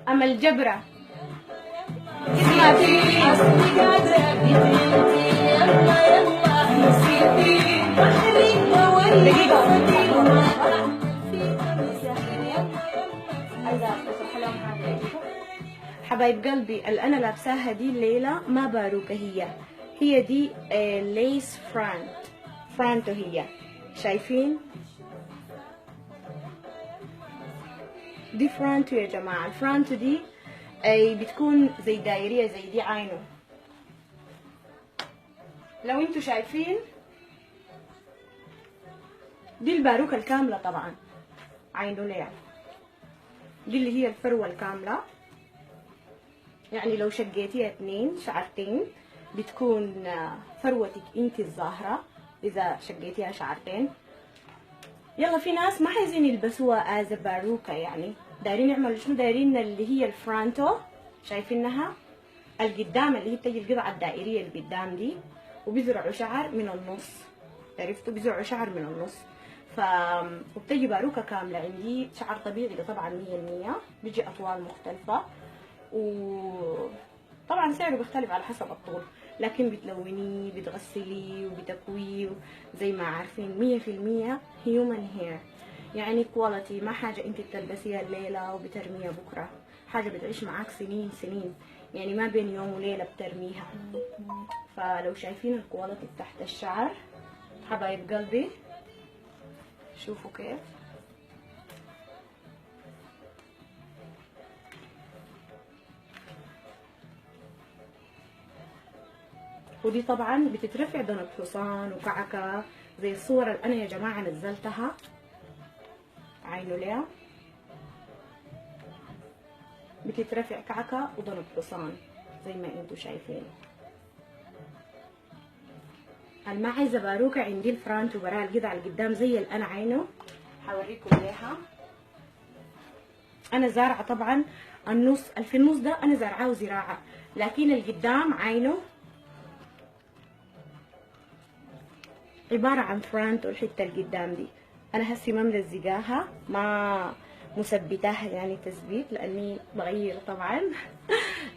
أما الجبرة حبايب قلبي اللي أنا لابساها دي الليلة ما باروكة، هي دي ليس فرانتو هي، شايفين؟ دي فرانتو يا جماعة. الفرانتو دي بتكون زي دايرية زي دي عينه، لو انتوا شايفين دي الباروكة الكاملة طبعا عينه ليه، دي اللي هي الفروة الكاملة. يعني لو شقيتيها 2 شعرتين بتكون فروتك انت الظاهرة اذا شقيتيها شعرتين. يلا في ناس ما عايزين يلبسوها از باروكة، يعني دايرين يعملوا شنو؟ دايرين اللي هي الفرانتو، شايفينها القدام اللي هي بتجي القطعة الدائرية اللي قدام دي، وبيزرعوا شعر من النص، عرفتوا؟ بيزرعوا شعر من النص. وبتجي باروكة كاملة. عندي شعر طبيعي ده طبعا 100%، بيجي أطوال مختلفة، وطبعا سعره بيختلف على حسب الطول، لكن بتلونيه بتغسليه وبتكويه زي ما عارفين 100% هيومن هير، يعني كواليتي، ما حاجة انت بتلبسيها الليلة وبترميها بكرة، حاجة بتعيش معاك سنين سنين، يعني ما بين يوم وليلة بترميها. فلو شايفين الكواليتي تحت الشعر حبايب قلبي شوفوا كيف. ودي طبعا بتترفع ذنب حصان وكعكة زي الصور اللي انا يا جماعة نزلتها، عينوا ليها بتترفع كعكة وذنب حصان زي ما انتوا شايفين. اللي ما عايزة باروكة عندي الفرانت وبراها القطعة اللي قدام زي اللي انا عينه، حوريكم ليها. انا زارعة طبعا النص اللي في النص ده انا زارعاه زراعة، لكن القدام عينه عبارة عن فرانت، والحتة القدام دي انا هسي ما ملزقاها، ما مثبتاها يعني تثبيت، لاني بغير طبعا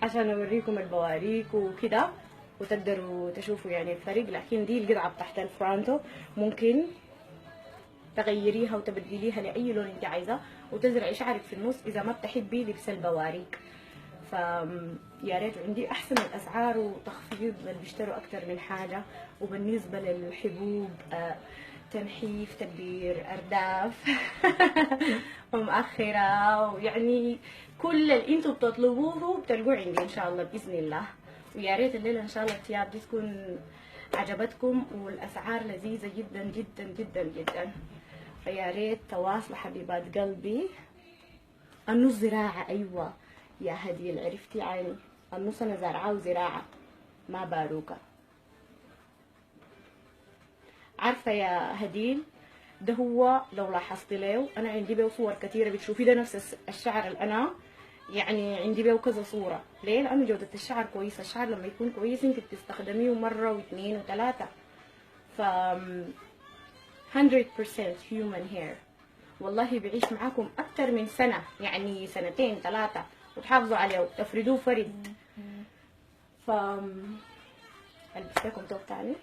عشان اوريكم البواريك وكده وتقدروا تشوفوا يعني الفرق. لكن دي القطعة تحت الفرانتو ممكن تغيريها وتبدليها لاي لون انت عايزاه، وتزرعي شعرك في النص اذا ما بتحبي لبس البواريك. فيا ريت عندي احسن الاسعار وتخفيض اللي بيشتروا اكتر من حاجه. وبالنسبه للحبوب تنحيف، تدبير، ارداف ومؤخره، ويعني كل اللي انتوا بتطلبوه بتلقوه عندي ان شاء الله باذن الله. ويا ريت الليله ان شاء الله الثياب دي تكون عجبتكم، والاسعار لذيذه جدا جدا جدا جدا. فيا ريت تواصلوا حبيبات قلبي. النص زراعه، ايوه يا هديل عرفتي عيني، النص انا زارعاه زراعه ما باروكه. عارفه يا هديل ده هو لو لاحظت له انا عندي بيه صور كثيره بتشوفي ده نفس الشعر اللي انا يعني عندي بيه كذا صوره. ليه؟ لانه جوده الشعر كويسه. الشعر لما يكون كويس انت بتستخدميه مره واثنين وثلاثه. ف 100% human hair والله بيعيش معاكم اكتر من سنه، يعني 2 3 وتحافظوا عليه وتفردوه فرد. ف البس لكم توب تاني.